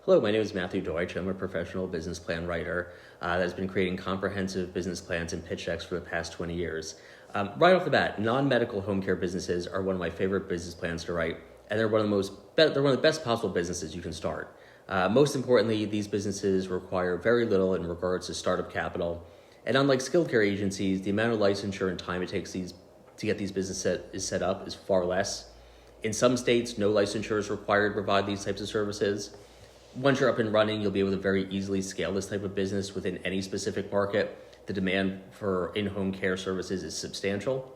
Hello, my name is Matthew Deutsch. I'm a professional business plan writer that has been creating comprehensive business plans and pitch decks for the past 20 years. Right off the bat, non-medical home care businesses are one of my favorite business plans to write, and they're one of the best possible businesses you can start. Most importantly, these businesses require very little in regards to startup capital, and unlike skilled care agencies, the amount of licensure and time it takes to get these businesses set up is far less. In some states, no licensure is required to provide these types of services. Once you're up and running, you'll be able to very easily scale this type of business within any specific market. The demand for in-home care services is substantial.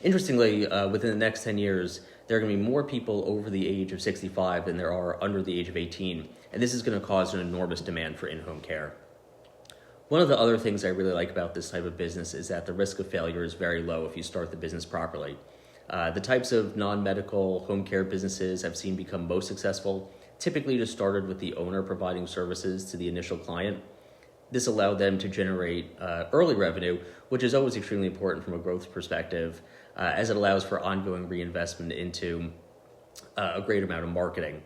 Interestingly, within the next 10 years, there are going to be more people over the age of 65 than there are under the age of 18, and this is going to cause an enormous demand for in-home care. One of the other things I really like about this type of business is that the risk of failure is very low if you start the business properly. The types of non-medical home care businesses I've seen become most successful typically just started with the owner providing services to the initial client. This allowed them to generate early revenue, which is always extremely important from a growth perspective, as it allows for ongoing reinvestment into a great amount of marketing.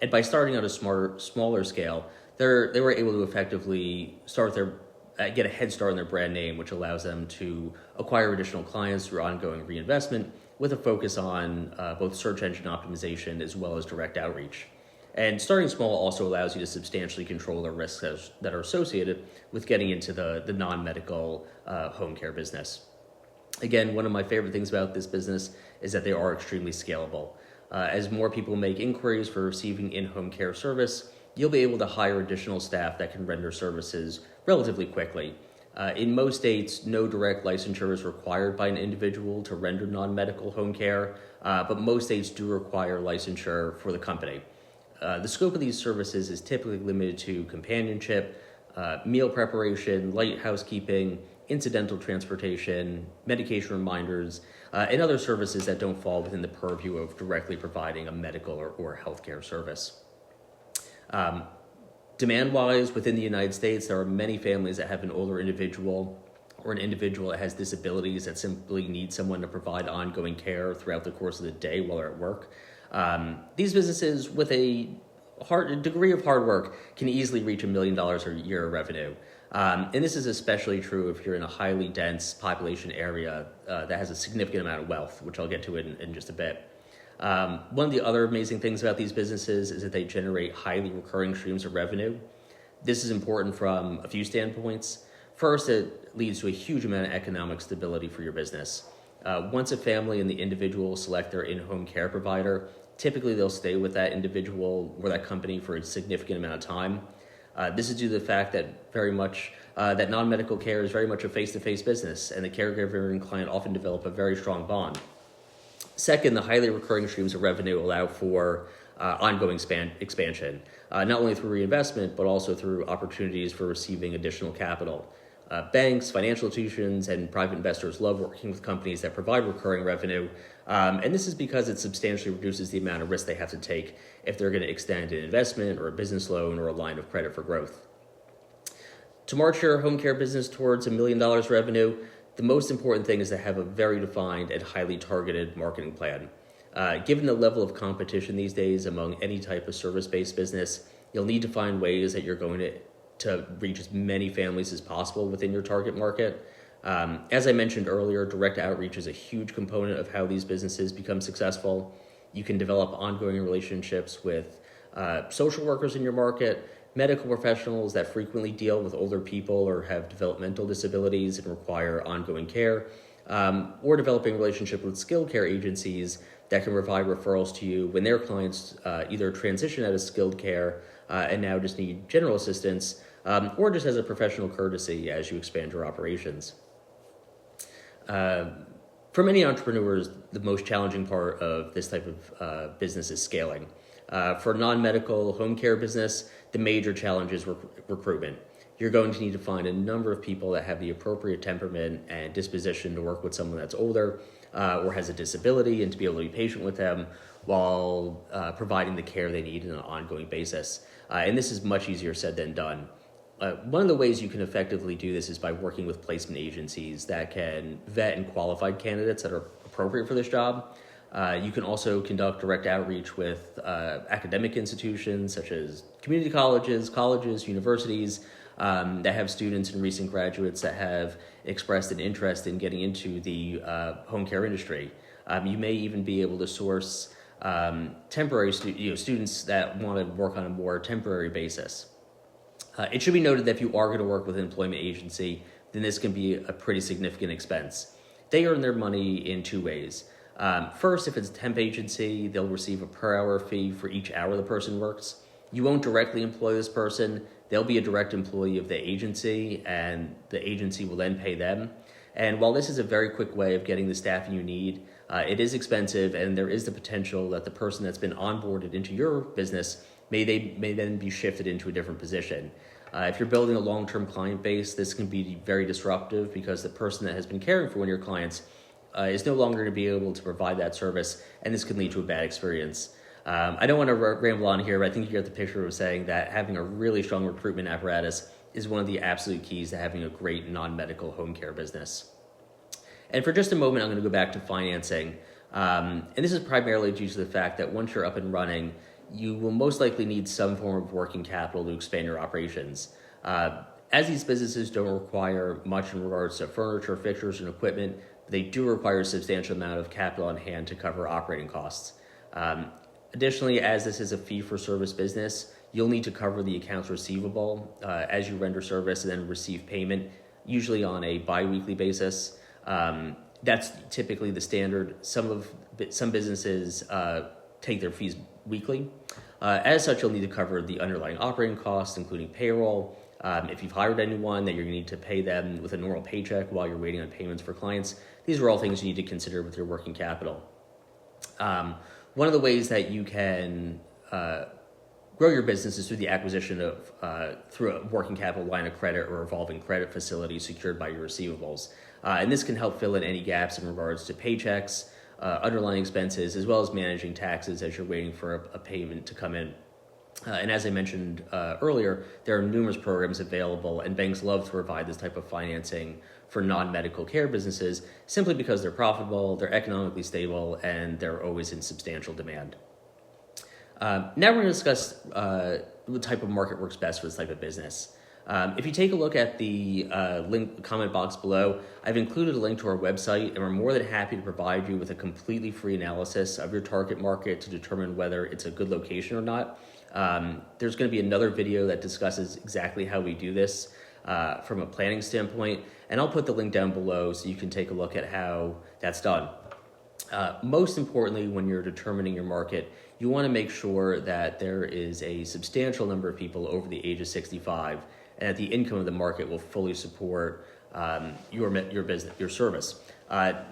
And by starting at a smaller scale, they were able to effectively get a head start in their brand name, which allows them to acquire additional clients through ongoing reinvestment with a focus on both search engine optimization as well as direct outreach. And starting small also allows you to substantially control the risks that are associated with getting into the non-medical home care business. Again, one of my favorite things about this business is that they are extremely scalable. As more people make inquiries for receiving in-home care service, you'll be able to hire additional staff that can render services relatively quickly. In most states, no direct licensure is required by an individual to render non-medical home care, but most states do require licensure for the company. The scope of these services is typically limited to companionship, meal preparation, light housekeeping, incidental transportation, medication reminders, and other services that don't fall within the purview of directly providing a medical or healthcare service. Demand-wise, within the United States, there are many families that have an older individual or an individual that has disabilities that simply need someone to provide ongoing care throughout the course of the day while they're at work. These businesses with a degree of hard work can easily reach $1 million a year of revenue. And this is especially true if you're in a highly dense population area that has a significant amount of wealth, which I'll get to in just a bit. One of the other amazing things about these businesses is that they generate highly recurring streams of revenue. This is important from a few standpoints. First, it leads to a huge amount of economic stability for your business. Once a family and the individual select their in-home care provider, typically they'll stay with that individual or that company for a significant amount of time. This is due to the fact that that non-medical care is very much a face-to-face business, and the caregiver and client often develop a very strong bond. Second, the highly recurring streams of revenue allow for ongoing expansion, not only through reinvestment, but also through opportunities for receiving additional capital. Banks, financial institutions, and private investors love working with companies that provide recurring revenue, and this is because it substantially reduces the amount of risk they have to take if they're going to extend an investment or a business loan or a line of credit for growth. To march your home care business towards $1 million revenue, the most important thing is to have a very defined and highly targeted marketing plan. Given the level of competition these days among any type of service-based business, you'll need to find ways that you're going to reach as many families as possible within your target market. As I mentioned earlier, direct outreach is a huge component of how these businesses become successful. You can develop ongoing relationships with social workers in your market, medical professionals that frequently deal with older people or have developmental disabilities and require ongoing care, or developing a relationship with skilled care agencies that can provide referrals to you when their clients either transition out of skilled care and now just need general assistance, or just as a professional courtesy as you expand your operations. For many entrepreneurs, the most challenging part of this type of business is scaling. For a non-medical home care business, the major challenge is recruitment. You're going to need to find a number of people that have the appropriate temperament and disposition to work with someone that's older or has a disability, and to be able to be patient with them while providing the care they need on an ongoing basis. And this is much easier said than done. One of the ways you can effectively do this is by working with placement agencies that can vet and qualify candidates that are appropriate for this job. You can also conduct direct outreach with academic institutions such as community colleges, universities that have students and recent graduates that have expressed an interest in getting into the home care industry. You may even be able to source temporary students that want to work on a more temporary basis. It should be noted that if you are going to work with an employment agency, then this can be a pretty significant expense. They earn their money in two ways. First, if it's a temp agency, they'll receive a per hour fee for each hour the person works. You won't directly employ this person. They'll be a direct employee of the agency, and the agency will then pay them. And while this is a very quick way of getting the staffing you need, it is expensive, and there is the potential that the person that's been onboarded into your business may then be shifted into a different position. If you're building a long-term client base, this can be very disruptive because the person that has been caring for one of your clients is no longer going to be able to provide that service, and this can lead to a bad experience. I don't want to ramble on here, but I think you get the picture of saying that having a really strong recruitment apparatus is one of the absolute keys to having a great non-medical home care business. And for just a moment, I'm going to go back to financing. And this is primarily due to the fact that once you're up and running, you will most likely need some form of working capital to expand your operations. As these businesses don't require much in regards to furniture, fixtures, and equipment, they do require a substantial amount of capital on hand to cover operating costs. Additionally, as this is a fee-for-service business, you'll need to cover the accounts receivable as you render service and then receive payment, usually on a bi-weekly basis. That's typically the standard. Some businesses take their fees weekly. As such, you'll need to cover the underlying operating costs, including payroll. If you've hired anyone, then you're going to need to pay them with a normal paycheck while you're waiting on payments for clients. These are all things you need to consider with your working capital. One of the ways that you can grow your business is through the acquisition of through a working capital line of credit or revolving credit facility secured by your receivables. And this can help fill in any gaps in regards to paychecks, underlying expenses, as well as managing taxes as you're waiting for a payment to come in. And as I mentioned earlier, there are numerous programs available, and banks love to provide this type of financing for non-medical care businesses simply because they're profitable, they're economically stable, and they're always in substantial demand. Now we're going to discuss the type of market works best for this type of business. If you take a look at the comment box below, I've included a link to our website, and we're more than happy to provide you with a completely free analysis of your target market to determine whether it's a good location or not. There's going to be another video that discusses exactly how we do this from a planning standpoint, and I'll put the link down below so you can take a look at how that's done. Most importantly, when you're determining your market, you want to make sure that there is a substantial number of people over the age of 65 and that the income of the market will fully support your business, your service.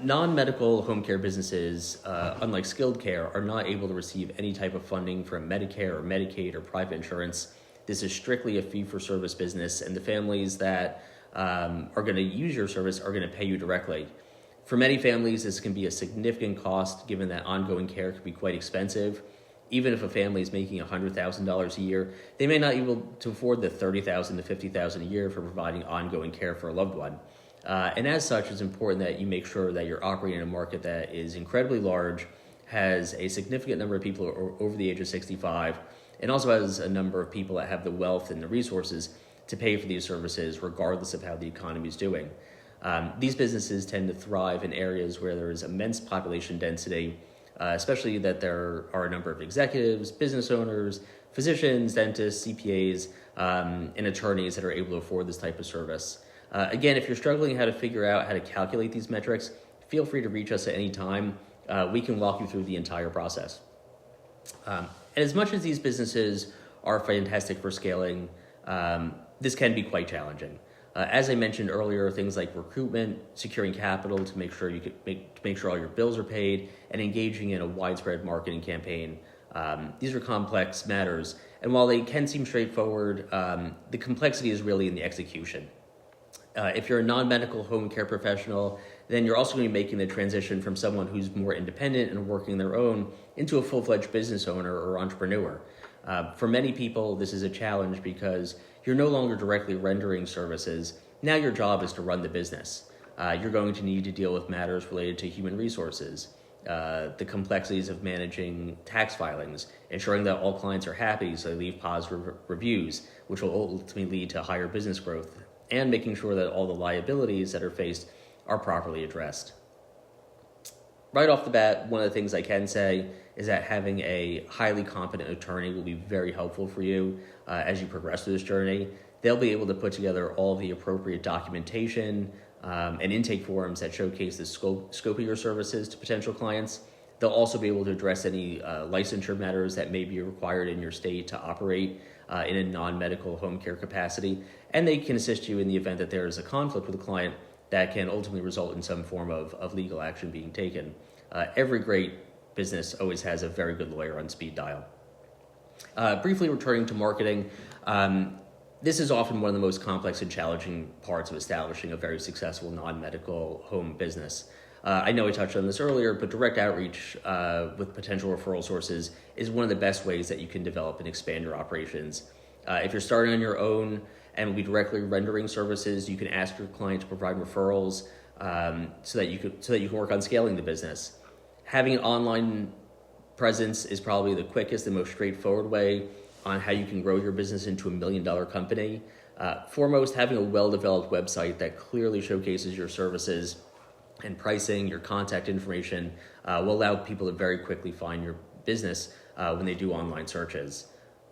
Non-medical home care businesses, unlike skilled care, are not able to receive any type of funding from Medicare or Medicaid or private insurance. This is strictly a fee-for-service business, and the families that are going to use your service are going to pay you directly. For many families, this can be a significant cost given that ongoing care can be quite expensive. Even if a family is making $100,000 a year, they may not be able to afford the $30,000 to $50,000 a year for providing ongoing care for a loved one. And as such, it's important that you make sure that you're operating in a market that is incredibly large, has a significant number of people over the age of 65, and also has a number of people that have the wealth and the resources to pay for these services regardless of how the economy is doing. These businesses tend to thrive in areas where there is immense population density, especially that there are a number of executives, business owners, physicians, dentists, CPAs, and attorneys that are able to afford this type of service. Again, if you're struggling how to figure out how to calculate these metrics, feel free to reach us at any time. We can walk you through the entire process. And as much as these businesses are fantastic for scaling, this can be quite challenging. As I mentioned earlier, things like recruitment, securing capital to make sure make sure all your bills are paid, and engaging in a widespread marketing campaign. These are complex matters, and while they can seem straightforward, the complexity is really in the execution. If you're a non-medical home care professional, then you're also going to be making the transition from someone who's more independent and working their own into a full-fledged business owner or entrepreneur. For many people, this is a challenge because you're no longer directly rendering services. Now your job is to run the business. You're going to need to deal with matters related to human resources, the complexities of managing tax filings, ensuring that all clients are happy so they leave positive reviews, which will ultimately lead to higher business growth, and making sure that all the liabilities that are faced are properly addressed. Right off the bat, one of the things I can say is that having a highly competent attorney will be very helpful for you as you progress through this journey. They'll be able to put together all of the appropriate documentation and intake forms that showcase the scope of your services to potential clients. They'll also be able to address any licensure matters that may be required in your state to operate in a non-medical home care capacity. And they can assist you in the event that there is a conflict with a client that can ultimately result in some form of legal action being taken. Every great business always has a very good lawyer on speed dial. Briefly returning to marketing, this is often one of the most complex and challenging parts of establishing a very successful non-medical home business. I know I touched on this earlier, but direct outreach with potential referral sources is one of the best ways that you can develop and expand your operations. If you're starting on your own and will be directly rendering services, you can ask your client to provide referrals so that you can work on scaling the business. Having an online presence is probably the quickest and most straightforward way on how you can grow your business into $1 million company. Foremost, having a well-developed website that clearly showcases your services and pricing, your contact information, will allow people to very quickly find your business when they do online searches.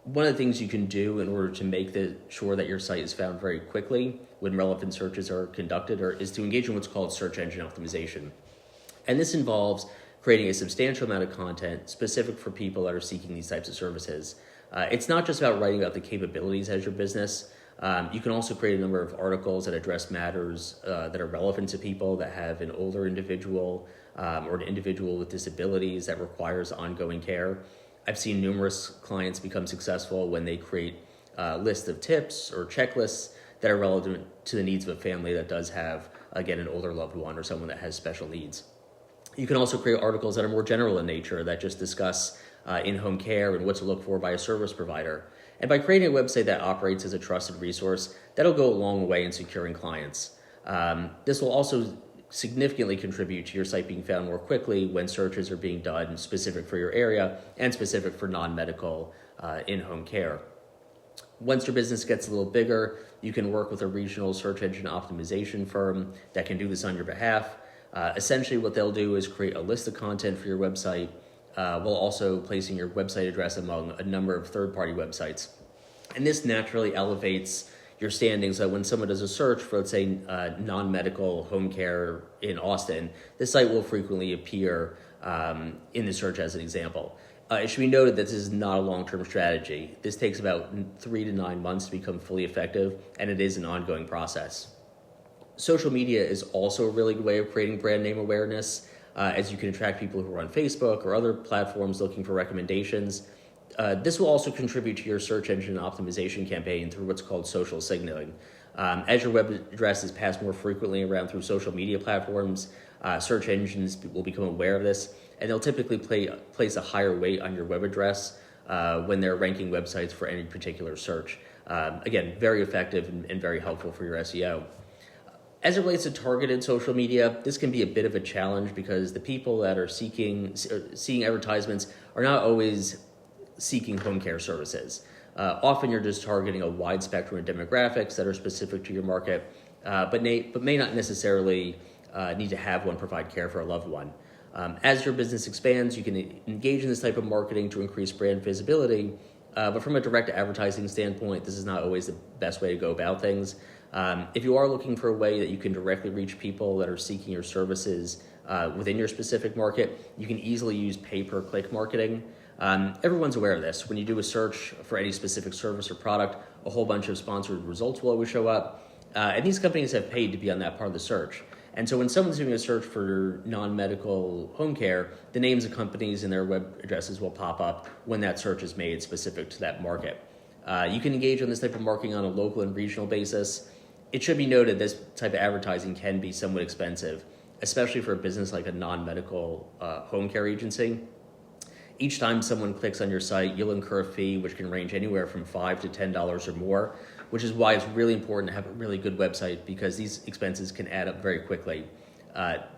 One of the things you can do in order to make sure that your site is found very quickly when relevant searches are conducted is to engage in what's called search engine optimization. And this involves creating a substantial amount of content specific for people that are seeking these types of services. It's not just about writing about the capabilities as your business. You can also create a number of articles that address matters that are relevant to people that have an older individual or an individual with disabilities that requires ongoing care. I've seen numerous clients become successful when they create a list of tips or checklists that are relevant to the needs of a family that does have, again, an older loved one or someone that has special needs. You can also create articles that are more general in nature that just discuss in-home care and what to look for by a service provider. And by creating a website that operates as a trusted resource, that'll go a long way in securing clients. This will also significantly contribute to your site being found more quickly when searches are being done specific for your area and specific for non-medical in-home care. Once your business gets a little bigger, you can work with a regional search engine optimization firm that can do this on your behalf. Essentially, what they'll do is create a list of content for your website while also placing your website address among a number of third-party websites. And this naturally elevates your standing so that when someone does a search for, let's say, non-medical home care in Austin, this site will frequently appear in the search as an example. It should be noted that this is not a long-term strategy. This takes about 3 to 9 months to become fully effective, and it is an ongoing process. Social media is also a really good way of creating brand name awareness, as you can attract people who are on Facebook or other platforms looking for recommendations. This will also contribute to your search engine optimization campaign through what's called social signaling. As your web address is passed more frequently around through social media platforms, search engines will become aware of this, and they'll typically place a higher weight on your web address when they're ranking websites for any particular search. Again, very effective and very helpful for your SEO. As it relates to targeted social media, this can be a bit of a challenge because the people that are seeing advertisements are not always seeking home care services. Often you're just targeting a wide spectrum of demographics that are specific to your market, but may not necessarily need to have one provide care for a loved one. As your business expands, you can engage in this type of marketing to increase brand visibility, but from a direct advertising standpoint, this is not always the best way to go about things. If you are looking for a way that you can directly reach people that are seeking your services within your specific market, you can easily use pay-per-click marketing. Everyone's aware of this. When you do a search for any specific service or product, a whole bunch of sponsored results will always show up. And these companies have paid to be on that part of the search. And so when someone's doing a search for non-medical home care, the names of companies and their web addresses will pop up when that search is made specific to that market. You can engage in this type of marketing on a local and regional basis. It should be noted this type of advertising can be somewhat expensive, especially for a business like a non-medical home care agency. Each time someone clicks on your site, you'll incur a fee which can range anywhere from $5 to $10 or more, which is why it's really important to have a really good website because these expenses can add up very quickly.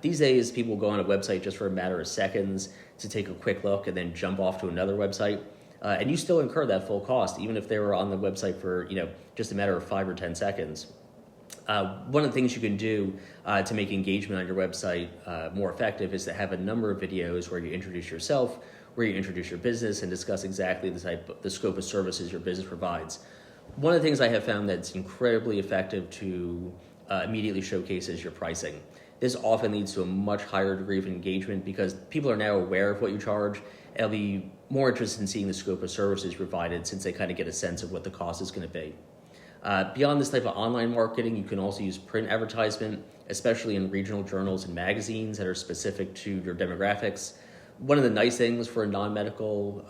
These days, people go on a website just for a matter of seconds to take a quick look and then jump off to another website. And you still incur that full cost, even if they were on the website for just a matter of 5 or 10 seconds. One of the things you can do to make engagement on your website more effective is to have a number of videos where you introduce yourself, where you introduce your business and discuss exactly the scope of services your business provides. One of the things I have found that's incredibly effective to immediately showcase is your pricing. This often leads to a much higher degree of engagement because people are now aware of what you charge and they'll be more interested in seeing the scope of services provided since they kind of get a sense of what the cost is going to be. Beyond this type of online marketing, you can also use print advertisement, especially in regional journals and magazines that are specific to your demographics. One of the nice things for a non-medical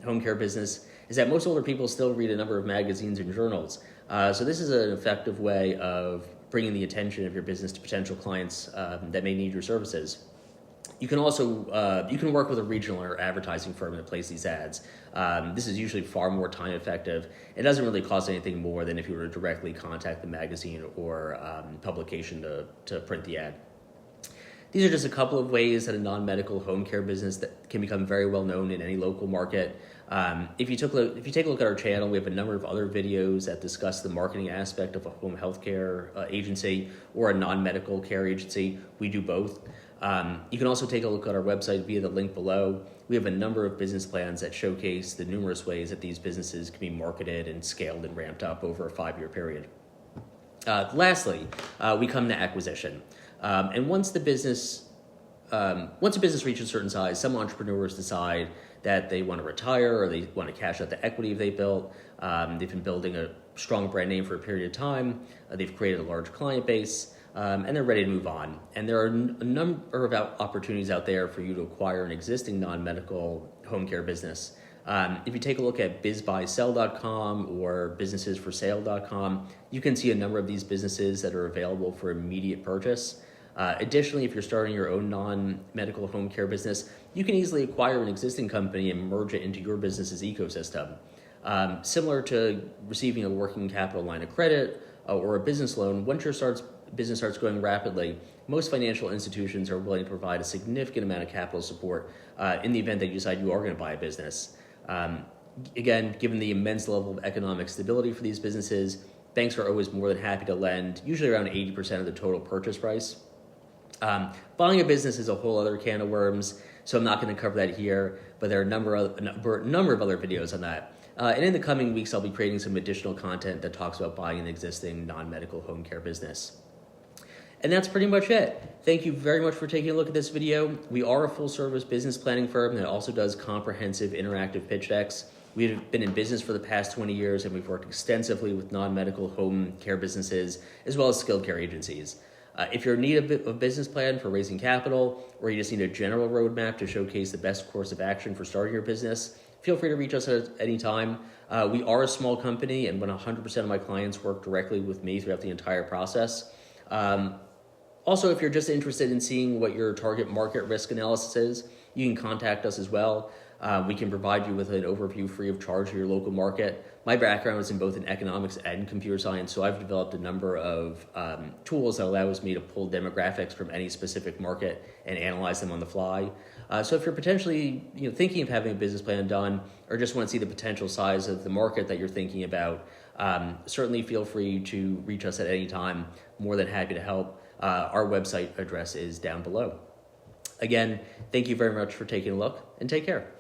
home care business is that most older people still read a number of magazines and journals. So this is an effective way of bringing the attention of your business to potential clients that may need your services. You can also you can work with a regional or advertising firm to place these ads. This is usually far more time effective. It doesn't really cost anything more than if you were to directly contact the magazine or publication to print the ad. These are just a couple of ways that a non-medical home care business that can become very well known in any local market. If you take a look at our channel, we have a number of other videos that discuss the marketing aspect of a home health care agency or a non-medical care agency. We do both. You can also take a look at our website via the link below. We have a number of business plans that showcase the numerous ways that these businesses can be marketed and scaled and ramped up over a 5-year period. Lastly, we come to acquisition. And once a business reaches a certain size, some entrepreneurs decide that they want to retire or they want to cash out the equity they've built. They've been building a strong brand name for a period of time. They've created a large client base, and they're ready to move on. And there are a number of opportunities out there for you to acquire an existing non-medical home care business. If you take a look at bizbuysell.com or businessesforsale.com, you can see a number of these businesses that are available for immediate purchase. Additionally, if you're starting your own non-medical home care business, you can easily acquire an existing company and merge it into your business's ecosystem. Similar to receiving a working capital line of credit or a business loan, once your business starts growing rapidly, most financial institutions are willing to provide a significant amount of capital support in the event that you decide you are going to buy a business. Again, given the immense level of economic stability for these businesses, banks are always more than happy to lend, usually around 80% of the total purchase price. Buying a business is a whole other can of worms, so I'm not going to cover that here, but there are a number of other videos on that. And in the coming weeks, I'll be creating some additional content that talks about buying an existing non-medical home care business. And that's pretty much it. Thank you very much for taking a look at this video. We are a full-service business planning firm that also does comprehensive interactive pitch decks. We've been in business for the past 20 years, and we've worked extensively with non-medical home care businesses, as well as skilled care agencies. If you're in need of a business plan for raising capital, or you just need a general roadmap to showcase the best course of action for starting your business, feel free to reach us at any time. We are a small company, and when 100% of my clients work directly with me throughout the entire process. Also, if you're just interested in seeing what your target market risk analysis is, you can contact us as well. We can provide you with an overview free of charge of your local market. My background is in both in economics and computer science, so I've developed a number of tools that allows me to pull demographics from any specific market and analyze them on the fly. So if you're potentially thinking of having a business plan done, or just want to see the potential size of the market that you're thinking about, certainly feel free to reach us at any time. More than happy to help. Our website address is down below. Again, thank you very much for taking a look, and take care.